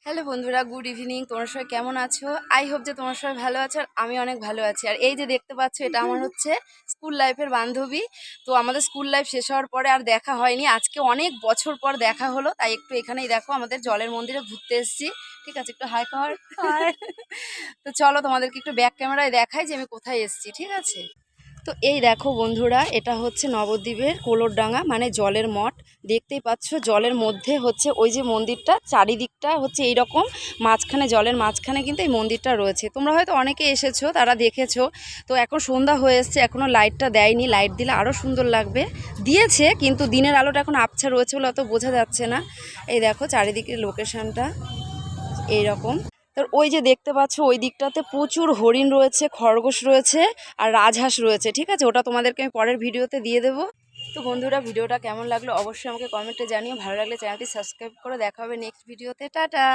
Hello বন্ধুরা, good evening. তোমরা সবাই কেমন আছো? আই হোপ যে তোমরা সবাই ভালো আছো, আর আমি অনেক ভালো আছি। আর এই যে দেখতে পাচ্ছ, এটা আমার হচ্ছে স্কুল লাইফের বান্ধবী। তো আমাদের স্কুল লাইফ শেষ হওয়ার পরে আর দেখা হয়নি, আজকে অনেক বছর পর দেখা হলো। তাই একটু এখানেই দেখো আমাদের জলের মন্দিরে ঘুরতে এসেছি। ঠিক আছে, একটু হাই কর। তো চলো তোমাদেরকে একটু ব্যাক ক্যামেরায় দেখাই যে আমি কোথায় এসেছি। ঠিক আছে, তো এই দেখো বন্ধুরা, এটা হচ্ছে নবদ্বীপের কোলরডাঙ্গা, মানে জলের মঠ। দেখতেই পাচ্ছ জলের মধ্যে হচ্ছে ওই যে মন্দিরটা, চারিদিকটা হচ্ছে এইরকম, মাঝখানে জলের মাঝখানে কিন্তু এই মন্দিরটা রয়েছে। তোমরা হয়তো অনেকে এসেছো, তারা দেখেছো। তো এখন সন্ধ্যা হয়ে এসছে, এখনও লাইটটা দেয়নি, লাইট দিলে আরও সুন্দর লাগবে। দিয়েছে, কিন্তু দিনের আলোটা এখন আবছা রয়েছে বলে অত বোঝা যাচ্ছে না। এই দেখো চারিদিকের লোকেশনটা এইরকম। তো ওই যে দেখতে পাচ্ছ ওই দিকটাতে প্রচুর হরিণ রয়েছে, খরগোশ রয়েছে, আর রাজহাঁস রয়েছে। ঠিক আছে, ওটা তোমাদেরকে আমি পরের ভিডিওতে দিয়ে দেবো। তো বন্ধুরা, ভিডিওটা কেমন লাগলো অবশ্যই আমাকে কমেন্টে জানিও। ভালো লাগলে চ্যানেলটি সাবস্ক্রাইব করে দেখা হবে নেক্সট ভিডিওতে। টাটা।